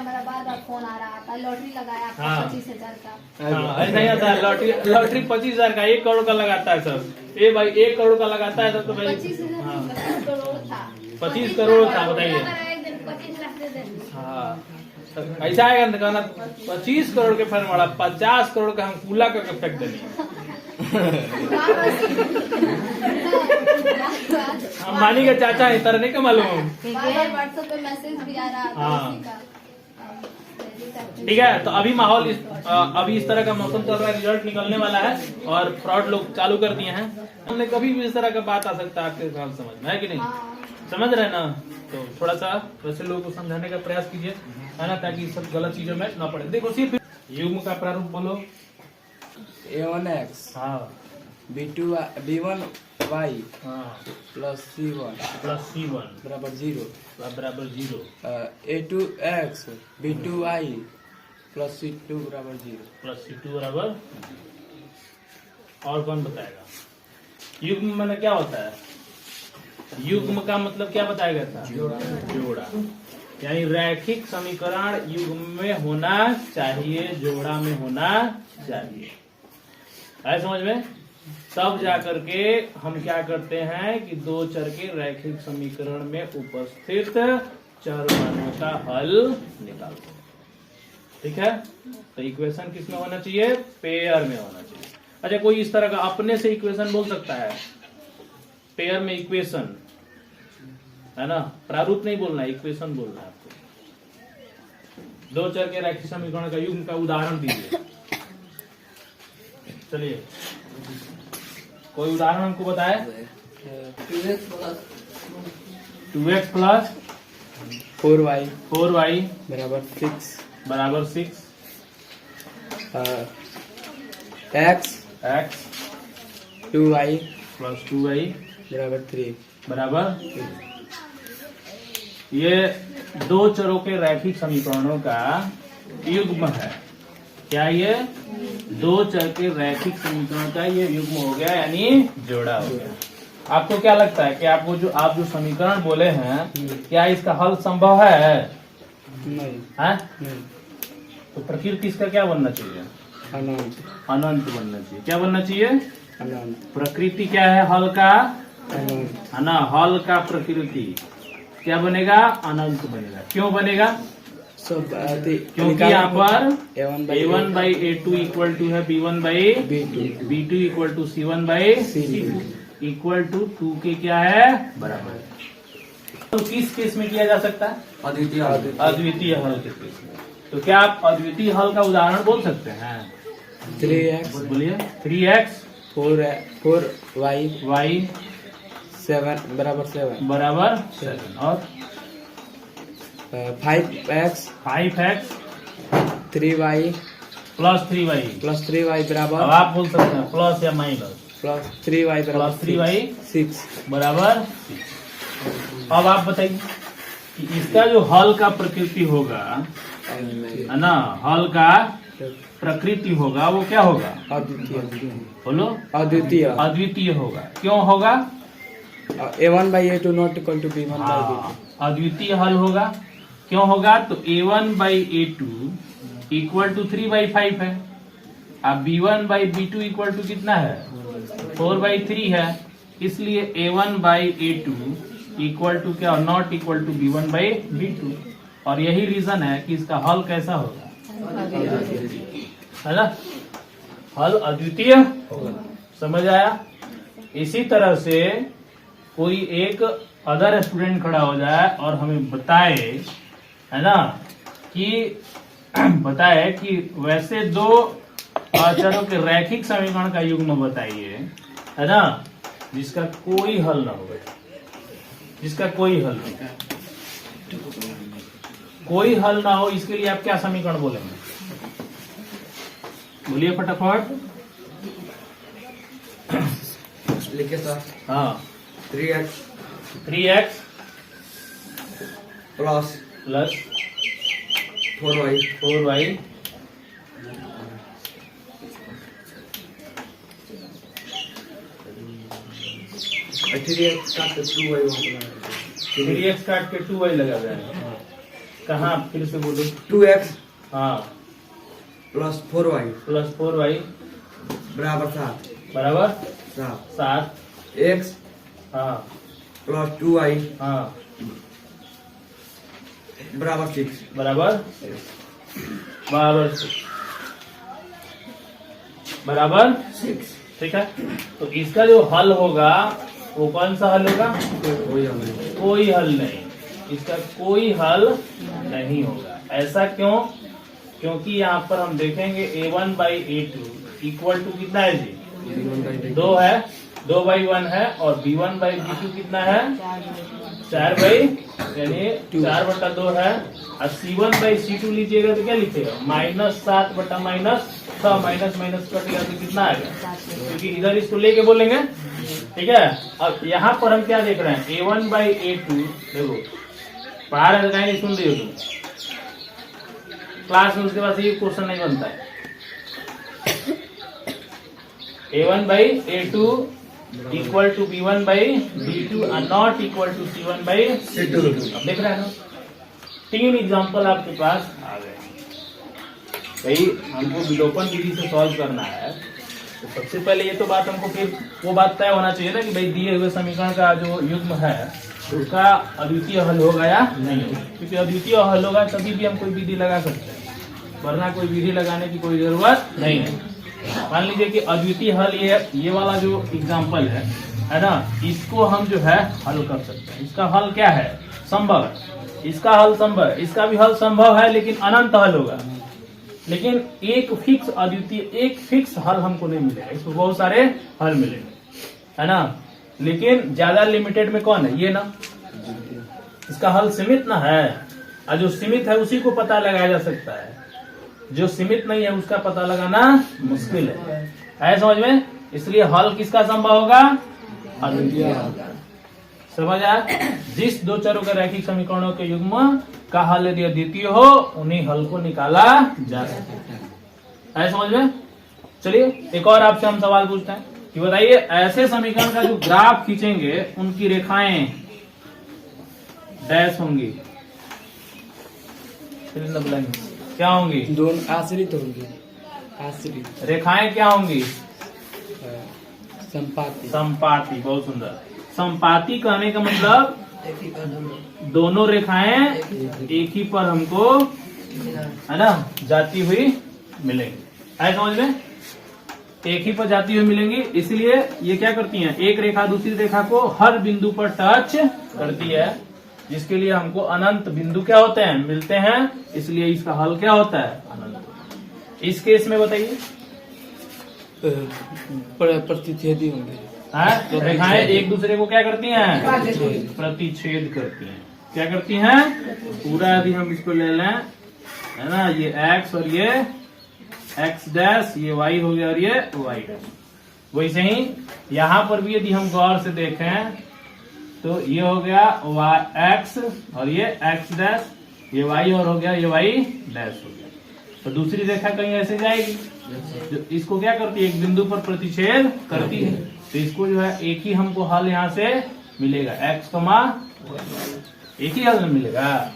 हमारा बार बार फोन आ रहा था, लॉटरी लगाया आपका हाँ। 25,000 का। हाँ, नहीं आता है लॉटरी 25,000 का 1 करोड़ का लगाता है सर। ये भाई 1 करोड़ का लगाता है तो भाई 25,000 हाँ 25 करोड़ था। 25 करोड़ था बताइए। एक दिन 25 लाख दे दे। हाँ ऐसा आएगा ना कहना 25 करोड़ के फर्म वाला 50 करोड़ का हम कूला करके फेंक देंगे। अंबानी का चाचा है तरह नहीं का मालूम। व्हाट्सएप पे मैसेज भी आ रहा था हाँ। उसी का। ठीक है तो अभी माहौल अभी इस तरह का मौसम चल रहा है, रिजल्ट निकलने वाला है और फ्रॉड लोग चालू कर दिए हैं। हमने कभी भी इस तरह का बात आ सकता है आपके ख्याल समझ में है कि नहीं? हाँ। समझ रहे ना? तो थोड़ा सा वैसे लोगों को समझाने का प्रयास कीजिए है ना, ताकि सब गलत चीजों में न पड़े। देखो सिर्फ युग्म का प्रारूप बोलो। A1x हाँ B1y हाँ plus C1 प्लस C1 बराबर 0 बराबर 0 A2x B2y plus C2 बराबर 0 प्लस C2 बराबर। और कौन बताएगा? युग्म में क्या होता है? युग्म का मतलब क्या बताया गया था? जोड़ा। यानी रैखिक समीकरण युग्म में होना चाहिए, जोड़ा में होना चाहिए। आए समझ में? तब जाकर के हम क्या करते हैं कि दो चर के रैखिक समीकरण में उपस्थित चर मानों का हल निकालते हैं। ठीक है? तो इक्वेशन किसमें होना चाहिए? पेयर में होना चाहिए। अच्छा कोई इस तरह का अपने से इक्वेशन बोल सकता है? पेयर में इक्वेशन है ना, प्रारूप नहीं बोलना है, इक्वेशन बोलना है आपको। दो चर के रैखिक समीकरण का युग्म का उदाहरण दीजिए। चलिए कोई उदाहरण हमको बताए। 2x प्लस 4y 4y बराबर 6 बराबर 6 x x 2y plus 2y बराबर 3 बराबर। ये दो चरों के रैखिक समीकरणों का युग्म है। क्या ये दो चर के रैखिक समीकरण का ये युग्म हो गया, यानी जोड़ा हो गया। आपको क्या लगता है कि आपको आप जो समीकरण बोले हैं क्या इसका हल संभव है? नहीं हैं? नहीं तो प्रकृति इसका क्या बनना चाहिए? अनंत अनंत बनना चाहिए। क्या बनना चाहिए? अनंत प्रकृति क्या है हल का? अनंत है ना, हल का प्रकृति क्या बनेगा? अनंत बनेगा। क्यों बनेगा? सब क्योंकि यहाँ पर A1 by A2 equal to है B1 by B2 equal to C1 by C2 equal to 2 के क्या है? बराबर। तो किस केस में किया जा सकता है? अद्वितीय हल के केस में। तो क्या आप अद्वितीय हल का उदाहरण बोल सकते हैं? 3x बोलिए। 3x 4y y 7 बराबर 7 बराबर 7 और 5x 5x 3y plus 3y। Plus 3y अब बराबर आप बोल सकते हैं प्लस या माइनस। प्लस 3y प्लस बराबर 3y 6 बराबर 6। अब आप बताइए कि इसका जो हल का प्रकृति होगा है ना, हल का प्रकृति होगा वो क्या होगा? अद्वितीय बोलो। अद्वितीय अद्वितीय होगा। क्यों होगा? A1 by A2 not equal to B1 by हाँ, B2 अद्वितीय हल होगा। क्यों होगा? तो A1 by A2 equal to 3/5 है। अब B1 by B2 equal to कितना है? 4/3 है। इसलिए A1 by A2 equal to क्या? Not equal to B1 by B2। और यही रीजन है कि इसका हल कैसा होगा? है ना, हल अद्वितीय होगा। समझ आया? इसी तरह से कोई एक अदर स्टूडेंट खड़ा हो जाए और हमें बताए है ना कि बताए कि वैसे दो चरों के रैखिक समीकरण का युग्म बताइए है ना, जिसका कोई हल ना हो, जिसका कोई हल नहीं, कोई हल ना हो, इसके लिए आप क्या समीकरण बोलेंगे? बोलिए फटाफट। लिखे सर हाँ 3x plus plus 4y 4y 3x काट के 2y 3x काट के 2y लगा जाएगा। कहाँ फिर से बोलो। 2x हाँ प्लस 4y प्लस 4y बराबर 7 बराबर 7 7। x हाँ प्लस 2y हाँ बराबर 6 बराबर बराबर 6 बराबर 6 ठीक है। तो इसका जो हल होगा वो कौन सा हल होगा? वही हमने कोई हल नहीं, इसका कोई हल नहीं होगा। ऐसा क्यों? क्योंकि यहाँ पर हम देखेंगे a1/a2 इक्वल टू कितना है जी? 2 है, 2/1 है और b1/b2 कितना है? 4 यानी 4/2 है। और c1/c2 लीजिएगा तो क्या लिखिएगा? -7 बटा -6 माइनस माइनस कटेगा तो कितना आएगा? क्योंकि इधर इसको लेके बोलेंगे, ठीक है। अब यहाँ पर हम क्या देख रहे हैं? a1/a2 देखो पढ़ा रहे थे नहीं, सुन रही हो तुम क्लास में, उसके बाद ये क्वेश्चन नहीं बनता है। a1/a2 इक्वल टू b1/b2 और नॉट इक्वल टू c1/c2। अब देख रहे हैं ना, 3 एग्जांपल आपके पास आ गए। भाई हमको विलोपन विधि से सॉल्व करना है, तो सबसे पहले ये तो बात हमको फिर वो बात तय होना चाहिए ना कि भाई दिए हुए समीकरण का जो युग्म है उसका अद्वितीय हल होगा या नहीं होगा। क्योंकि अद्वितीय हल होगा तभी भी हम कोई विधि लगा सकते हैं, वरना कोई विधि लगाने की कोई जरूरत नहीं है। मान लीजिए कि अद्वितीय हल ये वाला जो एग्जाम्पल है ना, इसको हम जो है हल कर सकते हैं। इसका हल क्या है? संभव है। इसका हल संभव है, इसका भी हल संभव है, लेकिन अनंत हल होगा। लेकिन एक फिक्स अद्वितीय एक फिक्स हल हमको नहीं मिलेगा, इसको बहुत सारे हल मिलेंगे, है ना। लेकिन ज्यादा लिमिटेड में कौन है? ये ना, इसका हल सीमित ना है, और जो सीमित है उसी को पता लगाया जा सकता है, जो सीमित नहीं है उसका पता लगाना मुश्किल है समझ में। इसलिए हल किसका संभव होगा? अद्वितीय। समझ आया? जिस दो चरों के रैखिक समीकरणों के युग्म का हल यदि अद्वितीय हो, उन्हीं हल को निकाला जा सकता है। समझ में? चलिए एक और आपसे हम सवाल पूछते हैं कि बताइए ऐसे समीकरण का जो ग्राफ खींचेंगे उनकी रेखाएं डैश होंगी, क्या होंगी? दोनों आश्रित होंगे, आश्रित रेखाएं क्या होंगी? संपाति। संपाति। बहुत सुंदर। संपाति कहने का मतलब दोनों रेखाएं एक ही पर हमको, है ना, जाती हुई मिलेंगी। है समझ में? एक ही पर जाती हुई मिलेंगी। इसलिए ये क्या करती हैं? एक रेखा दूसरी रेखा को हर बिंदु पर टच करती है, जिसके लिए हमको अनंत बिंदु क्या होते हैं? मिलते हैं। इसलिए इसका हल क्या होता है? अनंत। इस केस में बताइए प्रतिच्छेदी होंगे। तो रेखाएं एक दूसरे को क्या करती हैं? प्रतिच्छेद करती हैं। क्या करती हैं? पूरा यदि हम इसको ले लें, है ना, ये x और ये x डैश, ये y हो गया और ये y डैश। वैसे ही यहाँ पर भी यदि हम गौर से देखें तो ये हो गया x और ये x डैश, ये y और हो गया ये y डैश हो गया। तो दूसरी रेखा कहीं ऐसे जाएगी जो इसको क्या करती है? एक बिंदु पर प्रतिच्छेद करती है। तो इसको जो है एक ही हमको हल यहाँ से मिलेगा, x, एक ही हल मिलेगा।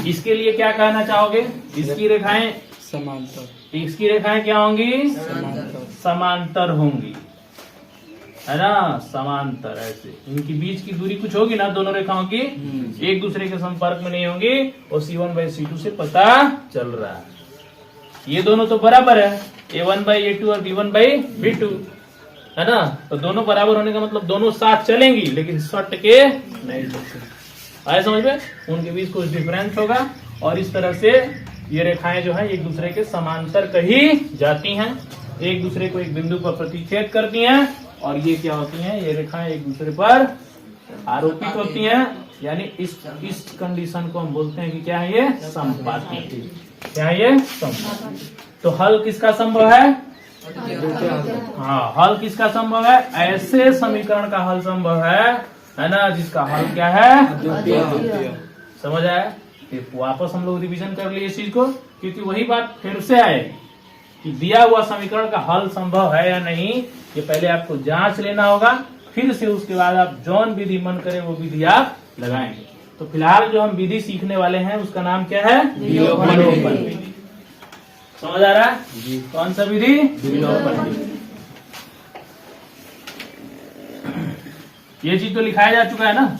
इसके लिए क्या कहना चाहोगे? इसकी रेखाएं समांतर, इसकी रेखाएं क्या होंगी? समांतर होंगी, है ना, समांतर। ऐसे इनकी बीच की दूरी कुछ होगी ना, दोनों रेखाओं की एक दूसरे के संपर्क में नहीं होंगी, और c1/c2 से पता चल रहा है। ये दोनों तो बराबर है, a1/a2 और b1/b2, है ना। तो दोनों बराबर होने का मतलब दोनों साथ चलेंगी, लेकिन सट के नहीं चलते। आए समझ में? उनके बीच कुछ डिफरेंस होगा, और इस तरह से ये रेखाएं जो है एक दूसरे के समांतर कही जाती हैं, एक दूसरे को एक बिंदु पर प्रतिच्छेद करती हैं, और ये क्या होती हैं? ये रेखाएं एक दूसरे पर आरोपित होती हैं। यानी इस कंडीशन को हम बोलते हैं कि क्या है? ये संपाति। क्या है ये? संपाति। तो हल किसका संभव है? हाँ, हल किसका संभव है? ऐसे समीकरण का हल संभव है ना, जिसका हल क्या है? समझ आया? फिर वापस हम लोग रिवीजन कर लिए इस चीज को, क्योंकि वही बात फिर से आए कि दिया हुआ समीकरण का हल संभव है या नहीं, ये पहले आपको जांच लेना होगा। फिर से उसके बाद आप जौन विधि मन करे वो विधि आप लगाएंगे। तो फिलहाल जो हम विधि सीखने वाले हैं उसका नाम क्या है? विलोपन विधि। समझ आ रहा है? जी। कौन सा विधि? विलोपन विधि। ये चीज तो लिखाया जा चुका है ना?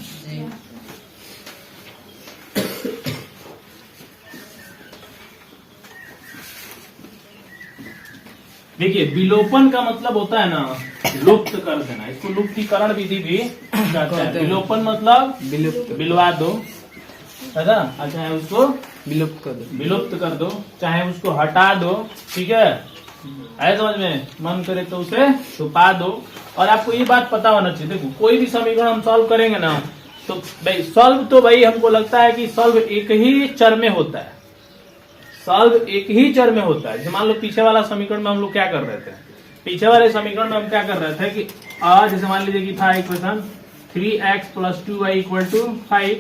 देखिए, विलोपन का मतलब होता है ना लुप्त कर देना। इसको लुप्तीकरण विधि भी कहते हैं। विलोपन मतलब विलुप्त विलवा दो, है ना? चाहे उसको विलुप्त कर दो। विलुप्त कर दो, चाहे उसको हटा दो, ठीक है? आए समझ में? मन करे तो उसे छुपा दो। और आपको ये बात पता होना चाहिए, देखो कोई भी समीकरण हम सॉल्व करेंगे ना, तो भाई सॉल्व तो भाई हमको लगता है कि सॉल्व एक ही चर में होता है। सॉल्व एक ही चर में होता है। जैसे मान लो पीछे वाला समीकरण में हम लोग क्या कर रहे थे, पीछे वाले समीकरण में हम क्या कर रहे थे कि जैसे मान लीजिए कि था इक्वेशन 3x + 2y = 5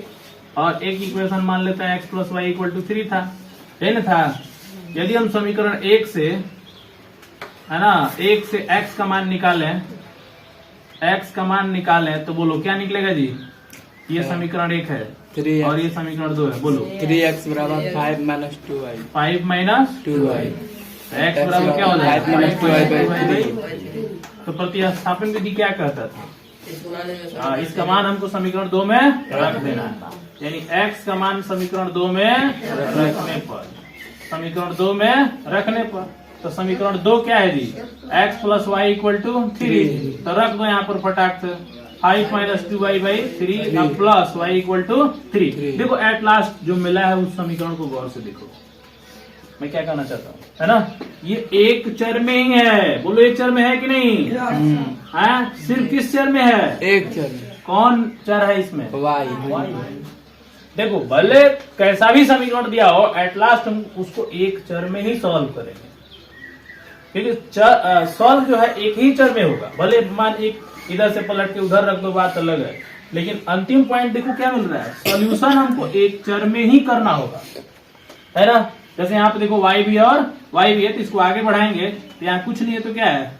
और एक इक्वेशन मान लेते हैं x + y = 3 था, है ना? था। यदि हम समीकरण 1 से, है ना, 1 से x का मान निकालें, तो बोलो क्या निकलेगा जी? ये समीकरण 1 है 3x और ये समीकरण 2 है। बोलो 3x = 5 - 2y। 5 - 2y। x बराबर क्या हो जाएगा? 5 - 2y/3। तो प्रतिस्थापन विधि क्या कहता था? इसका मान हमको समीकरण 2 में रख देना है। यानी x का मान समीकरण 2 में रखने पर, समीकरण 2 में रखने पर, तो समीकरण 2 क्या है जी? x + y = 3। तो रख दो यहाँ पर फटाक से 5 - 2y/3 अब प्लस y = 3। देखो एट लास्ट जो मिला है उस समीकरण को गौर से देखो। मैं क्या कहना चाहता हूँ, है ना? ये एक चर में ही है। बोलो एक चर में है कि नहीं? है? सिर्फ किस चर में है? एक चर में। कौन चर है इसमें? y। देखो भले कैसा भी समीकरण दिया हो, एट लास्ट हम उसको एक चर में ही सॉल्व करेंगे, क्योंकि सॉल्व जो है एक ही चर में होगा। भले मान एक इधर से पलट के उधर रख दो, बात अलग है, लेकिन अंतिम पॉइंट देखो क्या मिल रहा है, सॉल्यूशन हमको एक चर में ही करना होगा, है ना? जैसे यहाँ पे देखो y भी है और y भी है, तो इसको आगे बढ़ाएंगे तो यहाँ कुछ नहीं है, तो क्या है?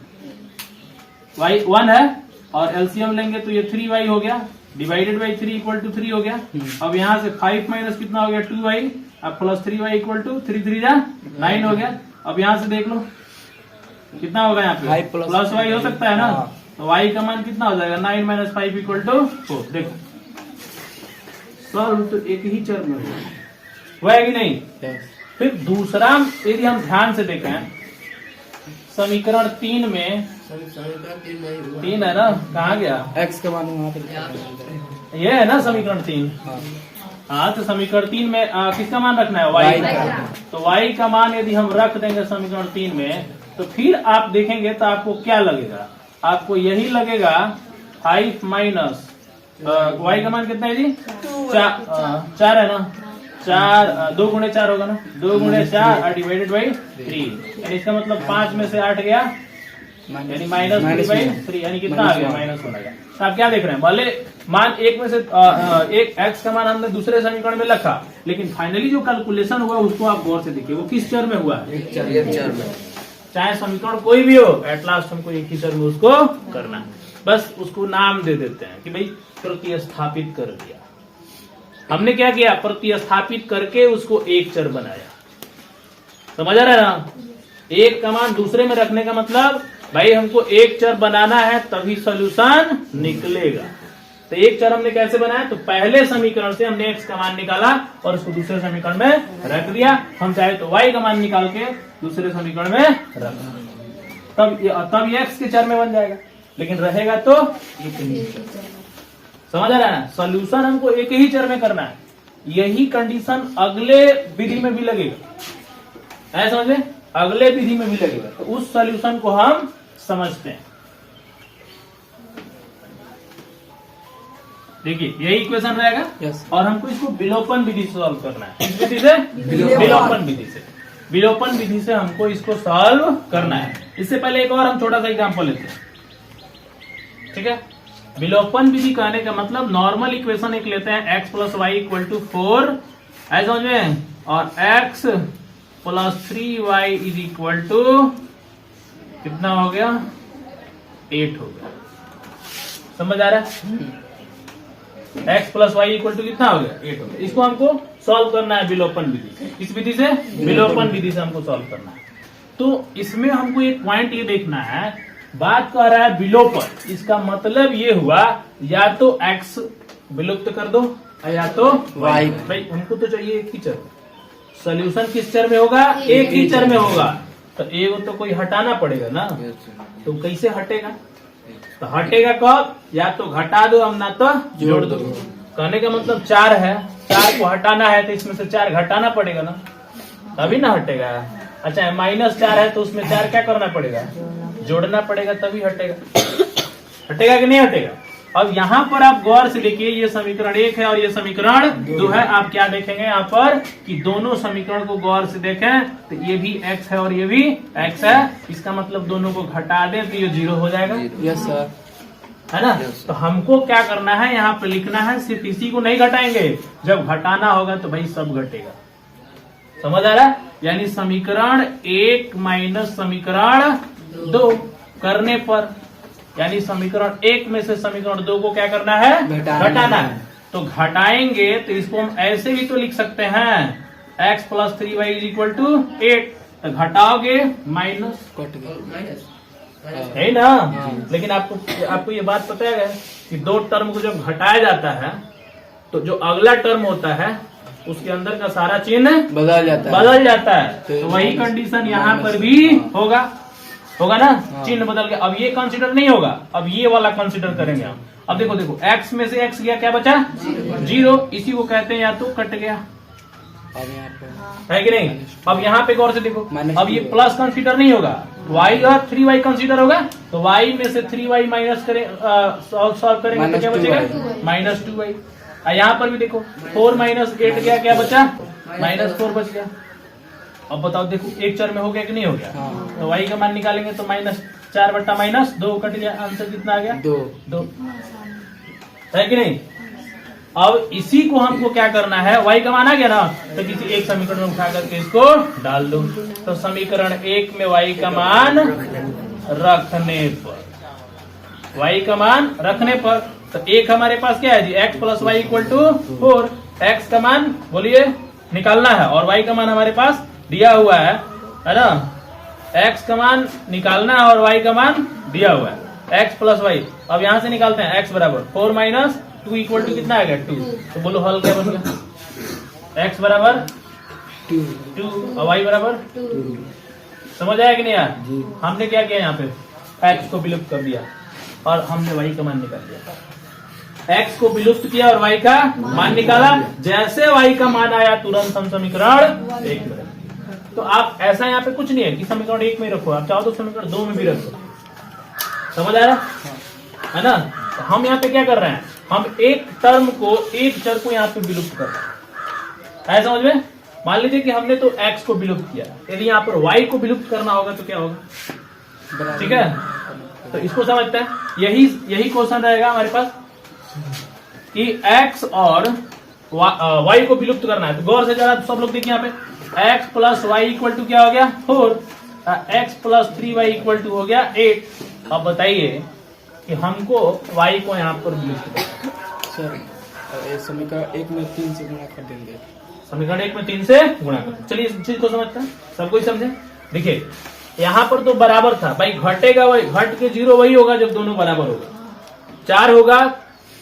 y 1 है और एलसीएम लेंगे तो ये 3y हो गया, डिवाइडेड बाई 3 = 3 हो गया। अब यहाँ से 5 माइनस कितना हो गया? 2y, अब प्लस 3y = 3 3 जा 9 हो गया। अब यहाँ से देख लो कितना होगा, यहाँ पे प्लस y हो सकता है ना? तो y का मान कितना हो जाएगा? 9 - 5 = 4। देखो सॉल्व तो एक ही चर में हुआ है कि नहीं? फिर दूसरा यदि हम ध्यान से देखें, समीकरण 3 में 3 है ना, कहाँ गया? x का मान वहाँ पे ये है ना समीकरण 3। हाँ, तो समीकरण 3 में किसका मान रखना है? y का। तो y का मान यदि हम रख देंगे समीकरण 3 में, तो फिर आप देखेंगे तो आपको क्या लगेगा? आपको यही लगेगा 5 माइनस y का मान कितना है जी? 4 है ना? 4 2 × 4 होगा ना? 2 × 4 डिवाइडेड बाई 3, यानी इसका मतलब 5 में से 8 गया, यानी -3/3, यानी कितना आ गया? -1 होगा। तो आप क्या देख रहे हैं? भले मान एक में से एक x का मान हमने दूसरे समीकरण में रखा, लेकिन फाइनली जो कैलकुलेशन हुआ उसको आप गौर से देखिए, वो किस चर में हुआ है? एक चर में। चाहे समीकरण कोई भी हो, एट लास्ट हमको एक ही चर में उसको करना है। बस उसको नाम दे देते हैं कि भाई प्रतिस्थापित कर दिया। हमने क्या किया? प्रतिस्थापित करके उसको एक चर बनाया। समझ आ रहा है ना? एक का मान दूसरे में रखने का मतलब भाई हमको एक चर बनाना है, तभी सॉल्यूशन निकलेगा। तो एक चर हमने कैसे बनाया? तो पहले समीकरण से हमने x का मान निकाला और उसको दूसरे समीकरण में रख दिया। हम चाहे तो y का मान निकाल के दूसरे समीकरण में रख दें, तब ये x के चर में बन जाएगा, लेकिन रहेगा तो एक ही चर। समझ आ रहा है? सॉल्यूशन हमको एक ही चर में करना है। यही कंडीशन अगले विधि में भी लगेगा, ऐसा समझ में? अगले विधि में भी लगेगा, तो उस सॉल्यूशन को हम समझते हैं। देखिए यही इक्वेशन रहेगा। yes. और हमको इसको विलोपन विधि से सॉल्व करना है। किस विधि से? विलोपन विधि से। विलोपन विधि से हमको इसको सॉल्व करना है। इससे पहले एक और हम छोटा सा एग्जांपल लेते हैं, ठीक है? विलोपन विधि कहने का मतलब नॉर्मल इक्वेशन एक लेते हैं x + y = 4, ऐसा समझ में, और x + 3y = कितना हो गया? 8 हो गया। समझ आ रहा है? x plus Y equal to कितना हो गया 8 हो गया। इसको हमको सॉल्व करना है विलोपन विधि से। किस विधि से? विलोपन विधि से हमको सॉल्व करना है। तो इसमें हमको एक पॉइंट ये देखना है, बात कर रहा है विलोपन, इसका मतलब ये हुआ या तो x विलुप्त कर दो या तो y। भाई हमको तो चाहिए एक ही चर, सोल्यूशन किस चर में होगा? एक ही चर में होगा। तो एगो तो कोई हटाना पड़ेगा ना, तो कैसे हटेगा? तो हटेगा कब? या तो घटा दो हम ना तो जोड़ दो। कहने का मतलब 4 है, 4 को हटाना है तो इसमें से 4 घटाना पड़ेगा ना, तभी ना हटेगा। अच्छा -4 है तो उसमें 4 क्या करना पड़ेगा? जोड़ना पड़ेगा, तभी हटेगा। हटेगा कि नहीं हटेगा? अब यहाँ पर आप गौर से देखिए, ये समीकरण 1 है और ये समीकरण 2 है। आप क्या देखेंगे यहाँ पर कि दोनों समीकरण को गौर से देखें तो ये भी x है और ये भी x है। इसका मतलब दोनों को घटा दे तो ये 0 हो जाएगा। यस सर, है ना? तो हमको क्या करना है, यहाँ पे लिखना है, सिर्फ इसी को नहीं घटाएंगे, जब घटाना होगा तो भाई सब घटेगा। समझ आ रहा है? यानी समीकरण 1 माइनस समीकरण 2 करने पर, यानी समीकरण 1 में से समीकरण 2 को क्या करना है? घटाना है। तो घटाएंगे तो इसको हम ऐसे भी तो लिख सकते हैं, x plus 3y is equal to 8। तो घटाओगे माइनस कट गया है ना। लेकिन आपको ये बात पता है कि दो टर्म को जब घटाया जाता है तो जो अगला टर्म होता है उसके अंदर का सारा चिन्ह बदल जाता है। तो वही कंडीशन यहाँ पर भी होगा ना। चिन्ह बदल गया। अब ये कंसीडर नहीं होगा, अब ये वाला कंसीडर करेंगे हम। अब देखो x में से x गया, क्या बचा? 0। इसी को कहते हैं या तो कट गया, है कि नहीं? अब यहाँ पे गौर से देखो, अब ये प्लस कंसीडर नहीं होगा, y और 3y कंसीडर होगा। तो y में से 3y माइनस करें, सॉल्व करेंगे तो क्या बचेगा? -2y। यहाँ पर भी देखो 4 माइनस 8 गया, क्या बचा? -4 बच गया। अब बताओ, देखो एक चर में हो गया कि नहीं हो गया? तो y का मान निकालेंगे तो -4 बटा -2 कट गया, आंसर कितना आ गया? 2 है कि नहीं? अब इसी को हमको क्या करना है, y का मान आ गया ना, तो किसी एक समीकरण में उठा करके इसको डाल दो। तो समीकरण 1 में y का मान रखने पर, y का मान रखने पर, तो एक हमारे पास क्या है जी? x plus Y equal to 4। x का मान बोलिए निकालना है और y का मान हमारे पास दिया हुआ है ना। x का मान निकालना है और y का मान दिया हुआ है, x प्लस वाई। अब यहाँ से निकालते हैं, x बराबर 4 माइनस 2 इक्वल टू कितना आ गया? 2। तो बोलो हल क्या बन गया? x बराबर 2 और y बराबर 2। समझ आया कि नहीं यार? हमने क्या किया, यहाँ पे x को विलुप्त कर दिया और हमने y का मान निकाल दिया। x को विलुप्त किया और y का मान निकाला। जैसे y का मान आया तुरंत हम समीकरण 1 में। तो आप ऐसा यहाँ पे कुछ नहीं है कि समीकरण 1 में रखो, आप चाहो तो समीकरण 2 में भी रखो। समझ आ रहा है ना? तो हम यहाँ पे क्या कर रहे हैं, हम एक टर्म को, एक चर को यहाँ पे विलुप्त कर रहे हैं। समझ में? मान लीजिए कि हमने तो x को विलुप्त किया, यदि यहाँ पर y को विलुप्त करना होगा तो क्या होगा? ठीक है, तो इसको समझते हैं। यही क्वेश्चन रहेगा हमारे पास कि x और y को विलुप्त करना है। तो गौर से जरा सब लोग देखिए, यहाँ पे x plus Y equal to क्या हो गया? 4। x plus 3y equal to हो गया 8। अब बताइए कि हमको y को यहाँ पर विलुप्त करना है। सर समीकरण 1 में 3 से गुणा कर देंगे। समीकरण 1 में 3 से गुणा कर। चलिए इस चीज को समझते हैं, सब कोई समझे। देखिए यहाँ पर तो बराबर था भाई, घटेगा वही, घट के 0 वही होगा जब दोनों बराबर होगा। 4 होगा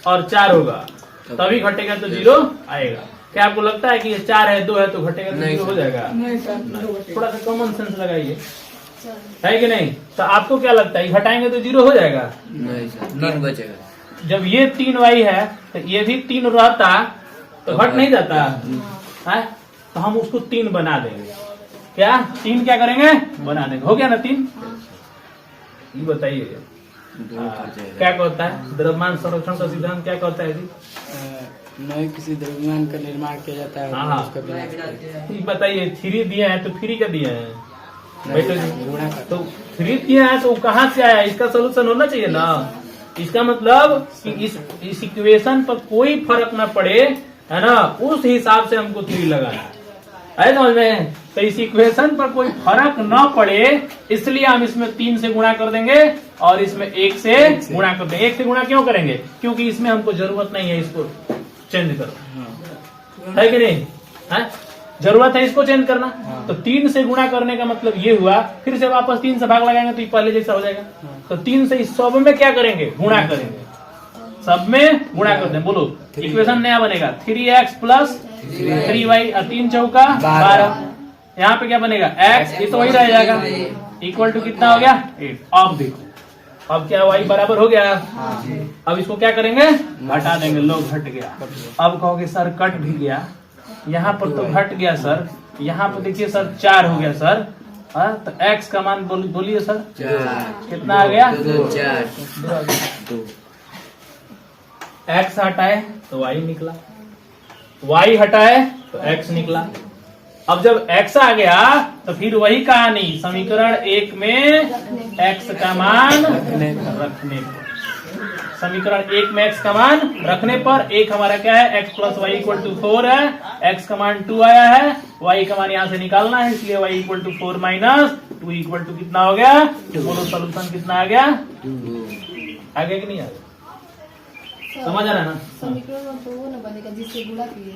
और 4 होगा तभी घटेगा तो 0 आएगा। क्या आपको लगता है कि ये 4 है 2 है तो घटेगा तो 0 हो जाएगा? थोड़ा सा कॉमन सेंस लगाइए, है कि नहीं? तो आपको क्या लगता है घटाएंगे तो 0 हो जाएगा? नहीं सर, 3 बचेगा। जब ये 3y है तो ये भी 3 रहता तो घट नहीं जाता है? तो हम उसको 3 बना देंगे। क्या 3 क्या करेंगे? बना देंगे। हो गया ना 3? ये बताइए क्या कहता है द्रव्यमान संरक्षण का सिद्धांत, क्या कहता है जी? नहीं, किसी द्रव्यमान का निर्माण किया जाता है। हाँ, उसका विनाश करते हैं। बताइए 3 दिए हैं तो फ्री का दिए हैं बेटो जी, गुणा तो 3 दिए हैं तो कहाँ से आया? इसका सोल्यूशन होना चाहिए ना। इसका मतलब कि इस इक्वेशन पर कोई फर्क ना पड़े, है ना, उस हिसाब से हमको 3 लगाना है। समझ में? तो इस इक्वेशन पर कोई फर्क न पड़े इसलिए हम इसमें 3 से गुणा कर देंगे और इसमें 1 से गुणा कर देंगे। 1 से गुणा क्यों करेंगे? क्योंकि इसमें हमको जरूरत नहीं है इसको चेंज करो, है कि नहीं? है जरूरत है इसको चेंज करना। तो 3 से गुणा करने का मतलब ये हुआ, फिर से वापस 3 से भाग लगाएंगे तो ये पहले जैसा हो जाएगा। तो 3 से इस सब में क्या करेंगे? गुणा करेंगे, सब में गुणा करते हैं। बोलो इक्वेशन नया बनेगा 3x प्लस 3y और 3 चौका 12। यहाँ पे क्या बनेगा? x, ये तो वही रह जाएगा, इक्वल टू कितना हो गया? 8। अब देखो अब क्या y बराबर हो गया। अब इसको क्या करेंगे? घटा देंगे। लो घट गया। अब कहोगे सर कट भी गया, यहाँ पर तो घट गया सर, यहाँ पर देखिए सर 4 हो गया सर। हाँ तो x का मान बोलिए सर कितना आ गया? 2 x हटाए तो y निकला, y हटाए तो x निकला। अब जब x आ गया तो फिर वही कहानी, समीकरण 1 में x का मान रखने पर, समीकरण 1 में x का मान रखने पर एक हमारा क्या है? x plus Y equal to 4 है, x का मान 2 आया है, y का मान यहाँ से निकालना है, इसलिए y equal to 4 minus 2 equal to कितना हो गया? बोलो सोल्यूशन कितना आ गया? आगे कि नहीं आ गया? समझ आ रहा है ना? समीकरण तो वो न बनेगा जिससे गुणा किए।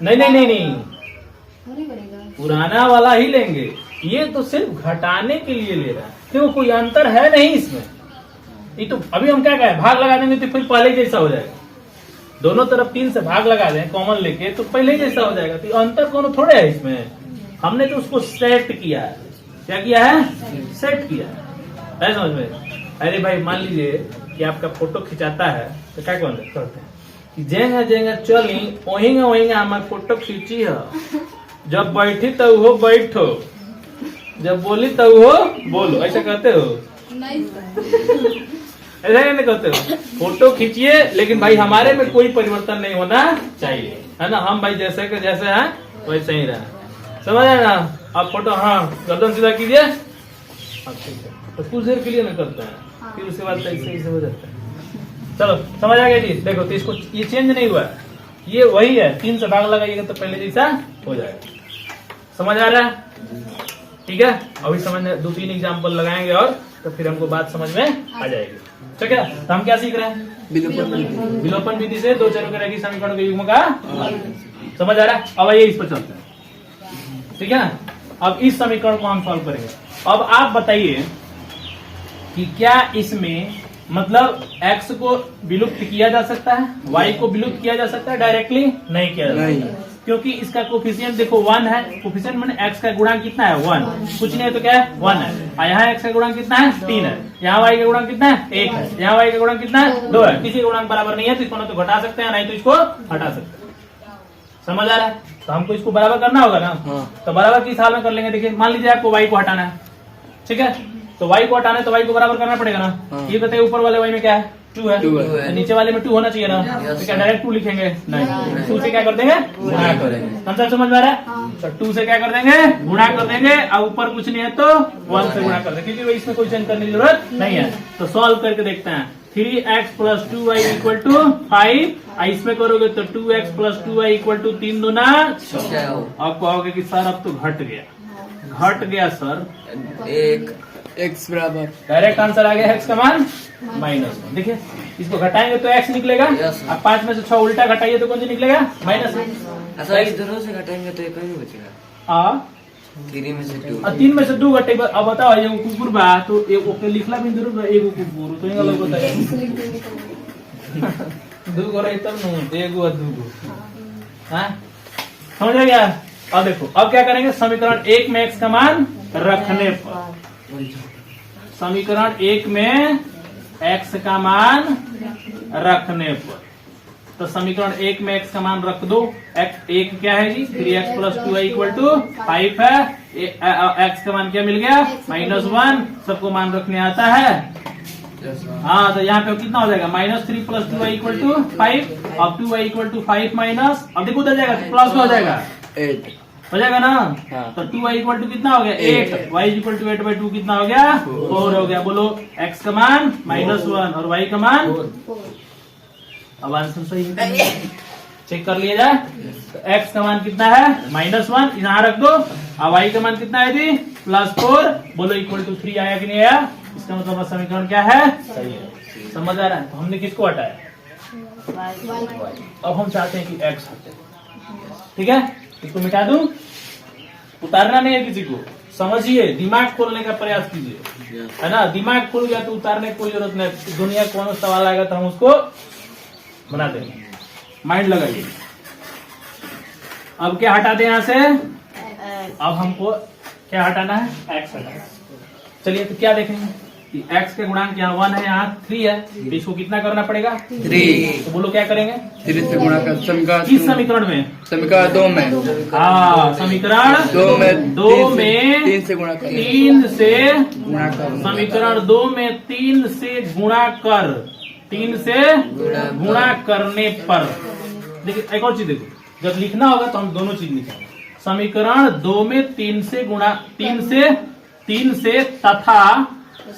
नहीं नहीं नहीं नहीं, वो नहीं बनेगा। पुराना वाला ही लेंगे, ये तो सिर्फ घटाने के लिए ले रहा है, क्यों? कोई अंतर है नहीं इसमें। ये तो अभी हम क्या कहें, भाग लगा देंगे तो फिर पहले जैसा हो जाएगा। दोनों तरफ 3 से भाग लगा दें कॉमन लेके तो पहले जैसा हो जाएगा। तो अंतर कोनो थोड़े है इसमें, हमने तो उसको सेट किया है। क्या किया है? सेट किया है, समझ में? अरे भाई मान लीजिए कि आपका फोटो खिंचाता है तो क्या करते हैं कि जेंगा जेंगा चली वहींगा वहींगा हमारे फोटो खींची है, जब बैठी तो वो बैठो, जब बोली तो वो बोलो, ऐसा कहते हो? नहीं ऐसा नहीं कहते हो? फोटो खींचिए लेकिन भाई हमारे में कोई परिवर्तन नहीं होना चाहिए, है ना? हम भाई जैसे के जैसे हैं वैसे ही रहे, समझ आए ना? आप फोटो हाँ गर्दन सीधा कीजिए, ठीक है, तो कुछ देर के लिए ना करते हैं, फिर उसके बाद ऐसे हो जाता है। चलो समझ आ गया जी। देखो तो इसको ये चेंज नहीं हुआ, ये वही है, 3 से भाग लगाइएगा तो पहले जैसा हो जाएगा। समझ आ रहा है? ठीक है, अभी समझ 2-3 एग्जाम्पल लगाएंगे और तो फिर हमको बात समझ में आ जाएगी। ठीक है, तो हम क्या सीख रहे हैं? विलोपन विधि से 2 चरों के रैखिक समीकरणों के युग्म का समझ आ रहा है? अब आइए इस पर चलते हैं। ठीक है ना, अब इस समीकरण को हम सॉल्व करेंगे। अब आप बताइए कि क्या इसमें मतलब x को विलुप्त किया जा सकता है, y को विलुप्त किया जा सकता है? डायरेक्टली नहीं किया जा सकता, क्योंकि इसका कोफिशिएंट देखो 1 है। कोफिशिएंट माने x का गुणांक कितना है? 1। कुछ नहीं है तो क्या है? 1 है। और यहाँ x का गुणांक कितना है? 3 है। यहाँ y का गुणांक कितना है? 1 है। यहाँ y का गुणांक कितना है? 2 है। किसी का गुणांक बराबर नहीं है तो इसको ना तो घटा सकते हैं नहीं तो इसको हटा सकते हैं। समझ आ रहा है? तो हमको इसको बराबर करना होगा ना। तो बराबर किस हाल में कर लेंगे? देखिए मान लीजिए आपको y को हटाना है, ठीक है, तो y को हटाना है तो y को बराबर करना पड़ेगा ना। ये बताइए ऊपर वाले y में क्या है? 2 है, तो नीचे वाले में 2 होना चाहिए ना। तो क्या डायरेक्ट 2 लिखेंगे? नहीं, 2 से क्या कर देंगे? गुणा करेंगे। कंसेप्ट समझ में आ रहा है? तो 2 से क्या कर देंगे? गुणा कर देंगे, और ऊपर कुछ नहीं है तो 1 से गुणा कर देंगे, क्योंकि इसमें कोई चेंज करने की जरूरत नहीं है। तो सॉल्व करके देखते हैं। 3x plus 2y equal to 5, इसमें करोगे तो 2x plus 2y equal to 3 दूना 6। अब कहोगे कि सर अब तो घट गया सर, 1 x बराबर डायरेक्ट आंसर आ गया x का मान -1। देखिए इसको घटाएंगे तो x निकलेगा। अब 5 में से 6 उल्टा घटाइए तो कौन सा निकलेगा? -1। अच्छा ये दोनों से घटाएंगे तो एक ही बचेगा। 3 में से 2 3 में से 2 घटे। अब बताओ एगो कुकुर बा तो एगो के लिखला भी जरूर एगो कुकुर तो लोग बताइए 2 गो रही तब न एगो और 2 गो। हां समझ आ गया? अब देखो अब क्या करेंगे? समीकरण 1 में x का मान रखने पर, समीकरण 1 में x का मान रखने पर, तो समीकरण 1 में x का मान रख दो। एक क्या है जी? 3x plus 2y equal to 5 है। x का मान क्या मिल गया? -1। सबको मान रखने आता है। हाँ तो यहाँ पे कितना हो जाएगा? -3 प्लस 2y इक्वल टू 5। अब 2y इक्वल टू 5 माइनस, अब देखो उधर जाएगा प्लस हो जाएगा 8 हो जाएगा ना। तो 2y इक्वल टू कितना हो गया? 8। y इक्वल टू 8/2 कितना हो गया? 4 हो गया। बोलो x का मान -1 और y का मान 4। अब आंसर सही है। चेक कर लिया जाए। तो x का मान कितना है -1, यहाँ रख दो। और y का मान कितना है जी +4। बोलो इक्वल टू 3 आया कि नहीं आया? इसका मतलब समीकरण क्या है? सही है। समझ आ रहा है? तो हमने किसको हटाया? अब हम चाहते हैं कि x हटे। ठीक है, इसको मिटा दूं? उतारना नहीं है किसी को, समझिए, दिमाग खोलने का प्रयास कीजिए, है ना। दिमाग खुल गया तो उतारने की कोई जरूरत नहीं। दुनिया कौन सवाल आएगा तो हम उसको बना देंगे। माइंड लगाइए। अब क्या हटा दे यहाँ से? अब हमको क्या हटाना है? x हटाना। चलिए तो क्या देखेंगे कि x के गुणांक यहाँ 1 है, यहाँ 3 है, तो इसको कितना करना पड़ेगा? 3। तो बोलो क्या करेंगे? 3 से गुणा कर समीकरण किस समीकरण में? समीकरण 2 में। हाँ, समीकरण 2 में 3 से गुणा कर। 3 से गुणा कर। समीकरण 2 में 3 से गुणा कर, 3 से गुणा करने पर। देखिए एक और चीज देखो, जब लिखना होगा तो हम दोनों चीज लिखेंगे। समीकरण 2 में 3 से गुणा, 3 से तथा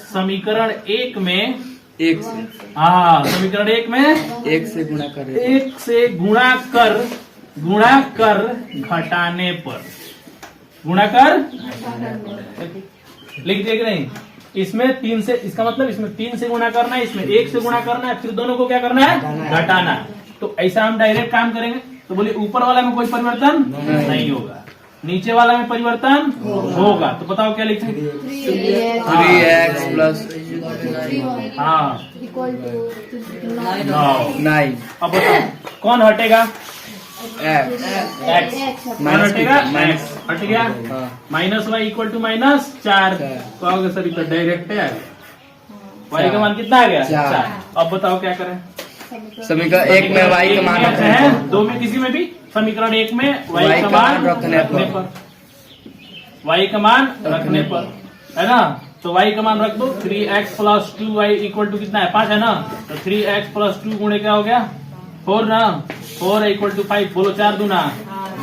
समीकरण 1 में 1 से। हाँ, समीकरण 1 में 1 से गुणा कर। 1 से गुणा कर घटाने पर, गुणा कर लिख दिया कि नहीं? इसमें 3 से, इसका मतलब इसमें 3 से गुणा करना है, इसमें 1 से गुणा करना है, फिर दोनों को क्या करना है? घटाना है। तो ऐसा हम डायरेक्ट काम करेंगे। तो बोलिए ऊपर वाला में कोई परिवर्तन नहीं होगा, नीचे वाला में परिवर्तन होगा। तो बताओ क्या लिखेंगे? 3x प्लस हाँ इक्वल टू 9। अब बताओ कौन हटेगा? x। कौन हटेगा? माइनस। x हट गया। हाँ। -y equal to -4। कहोगे सर ये तो डायरेक्ट है, y का मान कितना आ गया? 4। अब बताओ क्या करें? समीकरण 1 में y का मान है, 2 में किसी में भी समीकरण 1 में y का मान रखने पर, y का मान रखने पर, है ना। तो y का मान रख दो। 3x plus 2y equal to कितना है? 5 है ना। तो 3x प्लस 2 गुणे क्या हो गया? 4 ना। 4 इक्वल टू 5। बोलो 4 दूना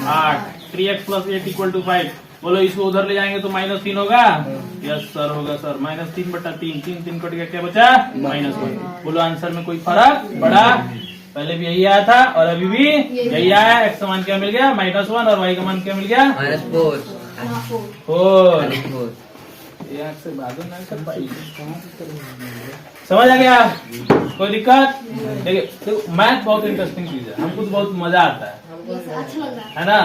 8। 3x plus 8 equal to 5। बोलो इसको उधर ले जाएंगे तो -3 होगा। यस सर होगा सर। -3/3, 3 कट गया, क्या बचा? -1। बोलो आंसर में कोई फर्क पड़ा? पहले भी यही आया था और अभी भी यही आया। x का मान क्या मिल गया? -1 और y का मान क्या मिल गया? -4। से भागो ना कर पाई। समझ आ गया? कोई दिक्कत? देखिए तो मैथ बहुत इंटरेस्टिंग चीज है, हमको तो बहुत मजा आता है, अच्छा लग रहा है ना।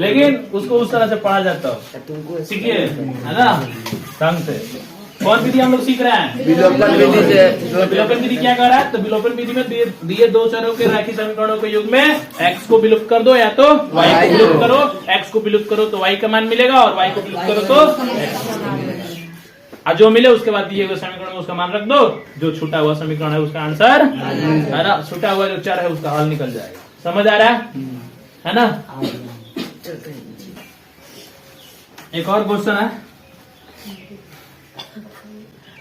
लेकिन उसको उस तरह से पढ़ा जाता हो, सीखिए, है ना, ढंग से। कौन विधि हम लोग सीख रहे हैं? विलोपन विधि से। विलोपन विधि क्या कर रहा है? तो विलोपन विधि में दिए दो चरों के रैखिक समीकरणों के युग में x को विलुप्त कर दो या तो y को विलुप्त करो। x को विलुप्त करो तो y का मान मिलेगा और y को विलुप्त करो तो जो मिले उसके बाद दिए गए समीकरण में उसका मान रख दो। जो छूटा हुआ समीकरण है उसका आंसर, है ना, छूटा हुआ जो चर है उसका हल निकल जाएगा। समझ आ रहा है ना? एक और क्वेश्चन है।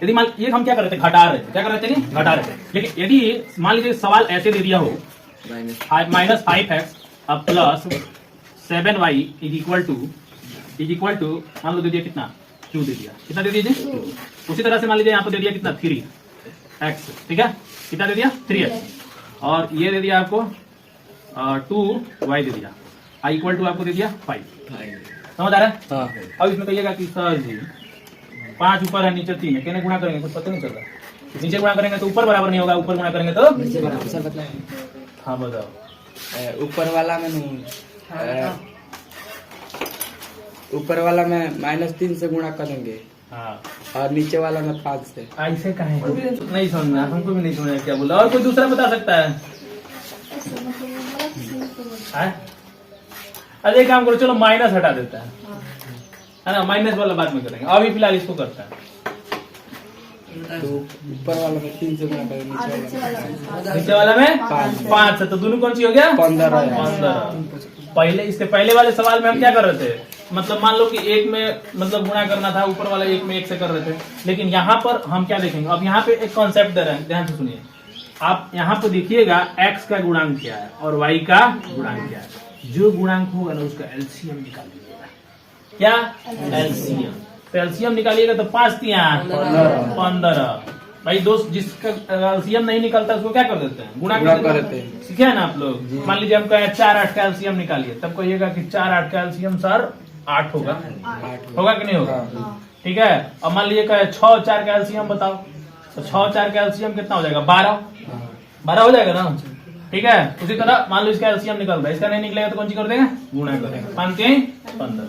यदि मान ये हम क्या कर रहे थे? घटा रहे थे। क्या कर रहे थे? घटा रहे थे। लेकिन यदि मान लीजिए सवाल ऐसे दे दिया हो, -5x अब plus 7y is equal to मान लो दे दिया कितना? 2 दे दिया। कितना दे दीजिए? उसी तरह से मान लीजिए यहाँ पे दे दिया कितना? 3x। ठीक है, कितना दे दिया? 3x। और ये दे दिया आपको 2y दे दिया। i इक्वल टू आपको दे दिया 5। समझ आ रहा है? हाँ। अब इसमें कहिएगा कि सर जी 5 ऊपर है नीचे 3 है, कहने गुणा करेंगे कुछ पता नहीं चल रहा। नीचे गुणा करेंगे तो ऊपर बराबर नहीं होगा, ऊपर गुणा करेंगे तो सर बताएं। हाँ बताओ। ऊपर वाला में नहीं, ऊपर वाला में -3 से गुणा करेंगे। हाँ, और नीचे वाला में 5 से। ऐसे कहें नहीं समझना, हमको भी नहीं समझा क्या बोला। और कोई दूसरा बता सकता है? अरे काम करो, चलो माइनस हटा देता है ना, माइनस वाला बाद में करेंगे। अभी फिलहाल इसको करता है। तो ऊपर वाला में 3 से गुणा करेंगे, नीचे वाला में 5 है, तो दोनों कौन सी हो गया? 15। पहले इसके पहले वाले सवाल में हम क्या कर रहे थे? मतलब मान लो कि 1 में मतलब गुणा करना था, ऊपर वाला 1 में 1 से कर रहे थे। लेकिन यहाँ पर हम क्या देखेंगे? अब यहाँ पे एक कॉन्सेप्ट दे रहे हैं, ध्यान से सुनिए। आप यहाँ पे देखिएगा x का गुणांक क्या है और y का गुणांक क्या है। जो गुणांक होगा ना उसका एलसीएम निकालिएगा। क्या? एलसीएम। तो एलसीएम निकालिएगा तो 5 3 15। भाई दोस्त जिसका कैल्शियम नहीं निकलता उसको क्या कर देते हैं, गुणा कर देते हैं। सीखे है ना आप लोग। मान लीजिए हम कहें 4 8 कैल्शियम निकालिए, तब कहिएगा कि 4 8 कैल्शियम सर 8 होगा, होगा कि नहीं होगा? ठीक है। अब मान लीजिए कहे 6 4 कैल्शियम बताओ, तो 6 4 कैल्शियम कितना हो जाएगा, 12 हो जाएगा ना। ठीक है। उसी तरह मान लो इसका कैल्शियम निकल रहा है, इसका नहीं निकलेगा तो कौन सी कर देंगे, गुणा करेंगे। 5 3 15।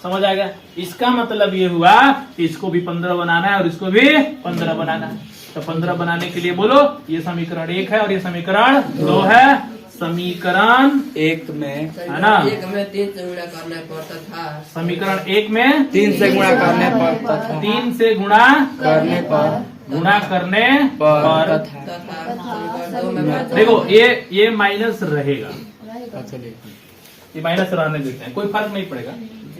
समझ आएगा? इसका मतलब ये हुआ कि इसको भी 15 बनाना है और इसको भी 15 बनाना है। तो 15 बनाने के लिए बोलो, ये समीकरण 1 है और ये समीकरण 2 है। समीकरण 1 में है ना, 1 में 3 से गुणा करना पड़ता था। समीकरण 1 में 3 से गुणा करने पर तथा 3 से गुणा करने पर गुणा करने पर पर तथा तथा 2 में 5 देखो ये माइनस रहेगा, चलिए ये माइनस रहने देते हैं, कोई फर्क नहीं पड़ेगा।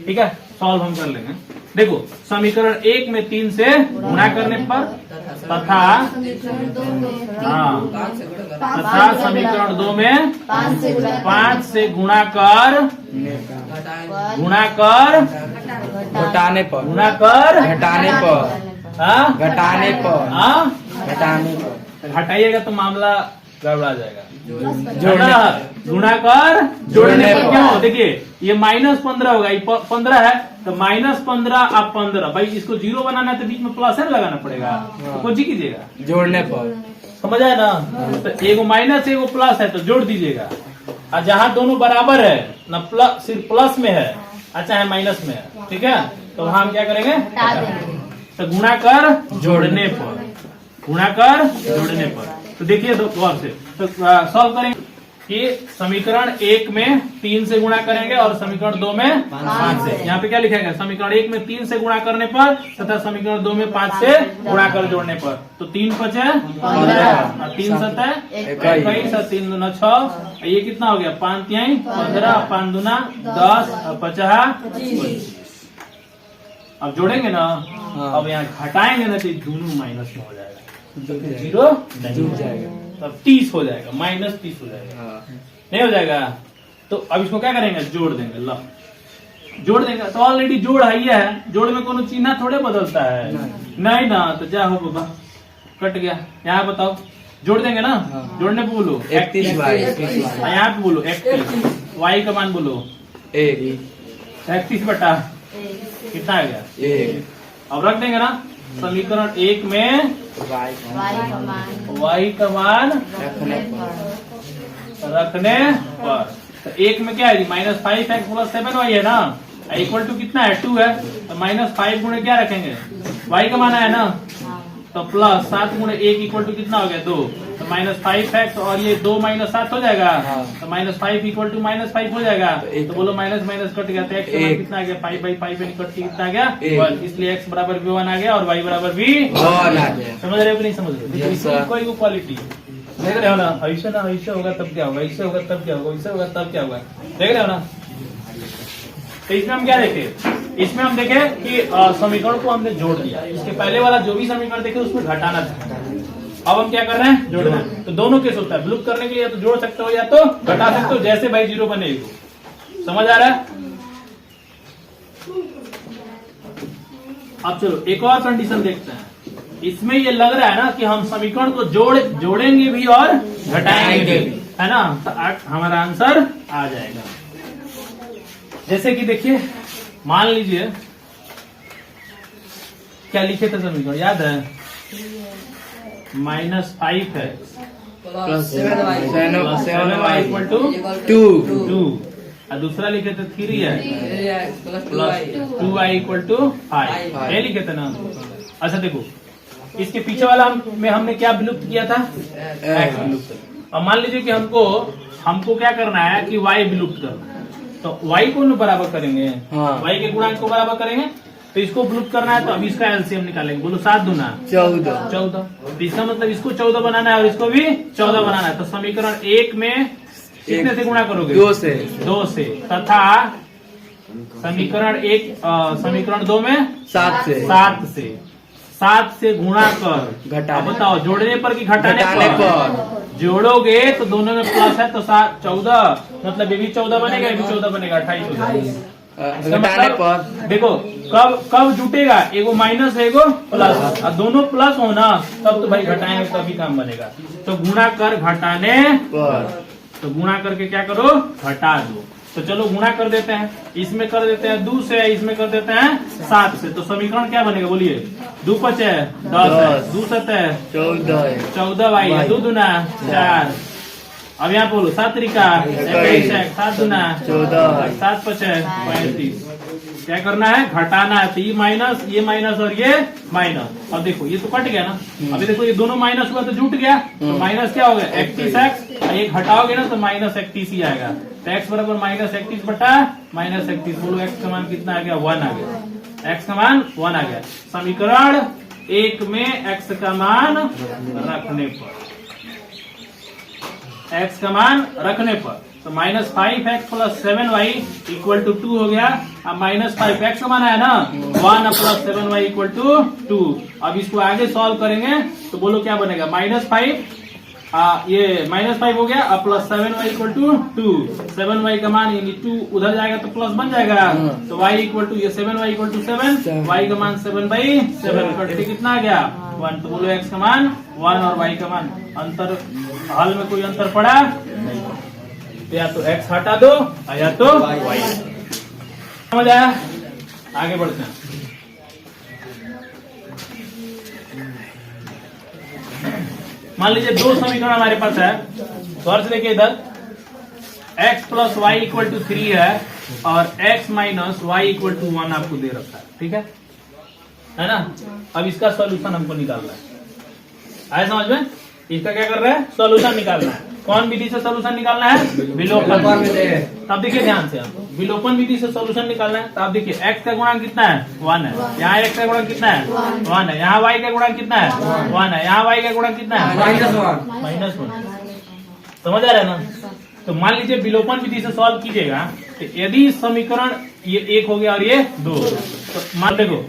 ठीक है, सॉल्व हम कर लेंगे। देखो समीकरण 1 में 3 से गुणा करने पर तथा हाँ तथा समीकरण 2 में 5 से गुणा कर घटाने पर गुणा कर घटाने पर हाँ? घटाने पर हाँ? घटाने पर हटाइएगा तो मामला गड़बड़ा जाएगा। जोड़ने गुणा कर जोड़ने पर पर। क्यों, देखिए ये -15 होगा, ये 15 है तो -15 अब 15। भाई इसको 0 बनाना है तो बीच में प्लस है लगाना पड़ेगा, तो कौन सी कीजिएगा, जोड़ने पर समझ आया ना। तो एगो माइनस एगो प्लस है तो जोड़ दीजिएगा। और जहाँ दोनों बराबर है ना, प्लस सिर्फ प्लस में है अच्छा है माइनस में है, ठीक है, तो वहां हम क्या करेंगे, तो गुणा कर जोड़ने पर, गुणा कर जोड़ने पर। तो देखिए दो गौर से तो सॉल्व करेंगे कि समीकरण 1 में 3 से गुणा करेंगे और समीकरण 2 में 5 से। यहाँ पे क्या लिखेंगे, समीकरण 1 में 3 से गुणा करने पर तथा समीकरण 2 में 5 से गुणा कर जोड़ने पर। तो 3 5 15 और 3 7 21 और 3 2 6। ये कितना हो गया, 5 3 15 5 2 10 और 50 25। अब जोड़ेंगे ना, अब यहाँ घटाएंगे ना तो दोनों माइनस में हो जाएगा, 0 नहीं हो जाएगा, तब 30 हो जाएगा, -30 हो जाएगा, नहीं हो जाएगा। तो अब इसको क्या करेंगे, जोड़ देंगे। लो जोड़ देंगे तो ऑलरेडी जोड़ है, जोड़ में कोनो चिन्ह थोड़े बदलता है, नहीं ना। तो जा हो बाबा, कट गया। यहाँ बताओ, जोड़ देंगे ना, जोड़ने पे बोलो 31y, यहाँ पे बोलो 31, y का मान बोलो 31 बटा कितना आ गया 1। अब रख देंगे ना, समीकरण 1 में y का मान रखने पर। तो 1 में क्या है, -5x + 7y है ना, इक्वल टू कितना है, 2 है। तो -5 गुणे क्या रखेंगे, y का मान है ना, तो प्लस 7 गुणे 1 इक्वल टू कितना हो गया, 2। तो -5x और ये 2 - 7 हो जाएगा, तो -5 इक्वल टू -5 हो जाएगा। तो बोलो माइनस माइनस कट गया, तो x कितना आ गया, 5/5 में कट के कितना आ गया 1। इसलिए x बराबर भी 1 आ गया और y बराबर भी 1 आ गया। समझ रहे हो कि नहीं समझ रहे हो, इसमें कोई क्वालिटी देख रहे हो ना, ऐसे ना ऐसे होगा तब क्या होगा, ऐसे होगा तब क्या होगा, ऐसे होगा तब क्या होगा, देख रहे हो ना। तो इसमें हम क्या देखे, इसमें हम देखे कि समीकरण को हमने जोड़ दिया, इसके पहले वाला जो भी समीकरण देखे उसमें घटाना था। अब हम क्या कर रहे हैं, जोड़ना। तो दोनों केस होता है, विलुप्त करने के लिए या तो जोड़ सकते हो या तो घटा सकते हो, जैसे भाई 0 बनेगी। समझ आ रहा है। अब चलो एक और कंडीशन देखते हैं। इसमें ये लग रहा है ना कि हम समीकरण को जोड़ेंगे भी और घटाएंगे भी, है ना, तो हमारा आंसर आ जाएगा। जैसे कि देखिए, मान लीजिए क्या लिखे थे समीकरण, याद है, -5x plus 7y equal to 2 और दूसरा लिखे थे 3x plus 2y equal to 5, ये लिखे थे ना। अच्छा देखो, इसके पीछे वाला में हमने क्या विलुप्त किया था, x विलुप्त। अब मान लीजिए कि हमको क्या करना है कि y विलुप्त करना है, तो y को बराबर करेंगे, y के गुणांक को बराबर करेंगे। तो इसको विलुप्त करना है तो अब इसका एलसीएम निकालेंगे, बोलो 7 दूना 14। तो इसका मतलब इसको 14 बनाना है और इसको भी 14 बनाना है। तो समीकरण 1 में कितने से गुणा करोगे, 2 से तथा समीकरण 2 में 7 से गुणा कर। अब बताओ जोड़ने पर कि घटाने पर, जोड़ोगे तो दोनों में प्लस है तो 14, मतलब ये भी 14 बनेगा, ये भी 14 बनेगा, 28 हो जाएगा। घटाने पर देखो कब कब जुटेगा, एगो माइनस है एगो प्लस, और दोनों प्लस हो ना तब तो भाई घटाएंगे तभी काम बनेगा। तो गुणा कर घटाने पर, तो गुणा करके क्या करो, घटा दो। तो चलो गुणा कर देते हैं, इसमें कर देते हैं 2 से, इसमें कर देते हैं 7 से। तो समीकरण क्या बनेगा बोलिए, 2 5 10 है, 2 7 14 भाई, 2 दूना 4। अब यहाँ बोलो 7 त्रिका 21 है, 7 दूना 14, 7 5 35। क्या करना है, घटाना है। तो ये माइनस और ये माइनस। अब देखो ये तो कट गया ना, अभी देखो ये दोनों माइनस हुआ तो जुट गया, तो माइनस क्या हो गया 31x, ये घटाओगे ना तो माइनस 31 ही आएगा। तो x बराबर माइनस 31 बटा माइनस 31। बोलो x का मान कितना आ गया, 1 आ गया। x का मान 1 आ गया। समीकरण 1 में x का मान रखने पर, x का मान रखने पर, तो -5x + 7y = 2 हो गया। अब -5x का मान आया ना 1 + 7y = 2। अब इसको आगे सॉल्व करेंगे तो बोलो क्या बनेगा, -5 ये -5 हो गया, अब +7y = 2। 7y का मान यानी 2 उधर जाएगा तो प्लस बन जाएगा, तो y = ये 7y = 7, y का मान 7/7 कटके कितना आ गया 1। तो बोलो x का मान 1 और y का मान, अंतर हल में कोई अंतर पड़ा नहीं, तो या तो x हटा दो या तो y। समझ आया, आगे बढ़ते हैं। मान लीजिए 2 समीकरण हमारे पास है, गौर से देखिए इधर x + y = 3 है और x - y = 1 आपको दे रखा है, ठीक है ना। अब इसका सॉल्यूशन हमको निकालना है, आए समझ में। इसका क्या कर रहा है, सॉल्यूशन निकालना है। कौन विधि से सॉल्यूशन निकालना है, विलोपन। तब देखिए ध्यान से, हम विलोपन विधि से सॉल्यूशन निकालना है। तब देखिए x का गुणांक कितना है 1 है, यहाँ x का गुणांक कितना है 1 है, यहाँ y का गुणांक कितना है 1 है, यहाँ y का गुणांक कितना है -1। समझ आ रहा है ना। तो मान लीजिए विलोपन विधि से सॉल्व कीजिएगा, तो यदि समीकरण ये 1 हो गया और ये 2, तो मान देखो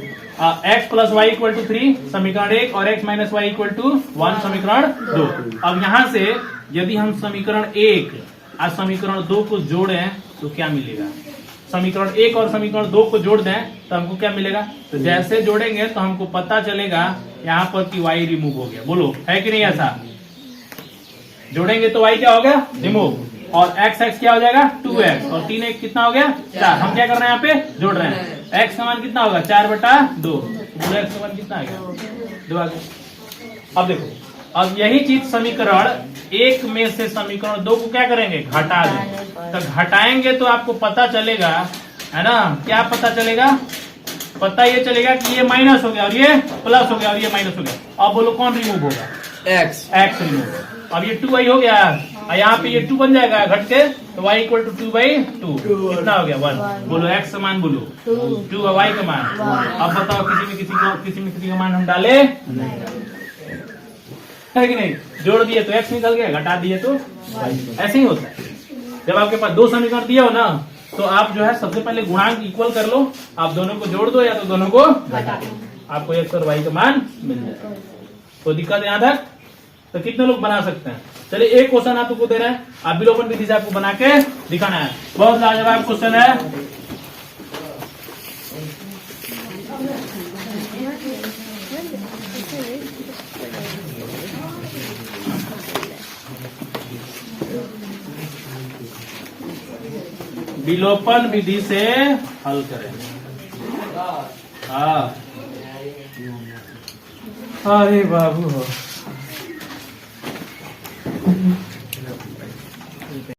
x + y = 3 समीकरण 1 और x - y = 1 समीकरण 2। अब यहाँ से यदि हम समीकरण 1 और समीकरण 2 को जोड़ें तो क्या मिलेगा, समीकरण 1 और समीकरण 2 को जोड़ दें तो हमको क्या मिलेगा। तो जैसे जोड़ेंगे तो हमको पता चलेगा यहाँ पर कि y रिमूव हो गया। बोलो है कि नहीं ऐसा, जोड़ेंगे तो y क्या हो गया रिमूव, और x क्या हो जाएगा 2x, और 3 1 कितना हो गया 4। हम क्या कर रहे हैं यहाँ पे जोड़ रहे हैं, x का मान कितना होगा 4/2, x का मान कितना आ गया 2 आ गया। अब देखो, अब यही चीज समीकरण 1 में से समीकरण 2 को क्या करेंगे, घटा देंगे। तो घटाएंगे तो आपको पता चलेगा, है ना, क्या पता चलेगा, पता ये चलेगा कि ये माइनस हो गया और ये प्लस हो गया और ये माइनस हो गया। अब बोलो कौन रिमूव होगा, x रिमूव। अब ये 2y हो गया, यहाँ पे ये 2 बन जाएगा घट के, तो y = 2/2 कितना हो गया 1। बोलो x का मान बोलो 2 और y का मान। अब बताओ किसी में किसी का मान हम डाले है कि नहीं, जोड़ दिए तो x निकल गया, घटा दिए तो ऐसे ही होता है। जब आपके पास 2 समीकरण दिए हो ना, तो आप जो है सबसे पहले गुणांक इक्वल कर लो, आप दोनों को जोड़ दो या तो दोनों को घटा दो, आपको x और y का मान मिल जाएगा। कोई दिक्कत यहाँ तक, तो कितने लोग बना सकते हैं। चलिए एक क्वेश्चन आपको दे रहे हैं, आप विलोपन विधि से आपको बना के दिखाना है। बहुत लाजवाब क्वेश्चन है। विलोपन विधि से हल करें। हाँ अरे बाबू हो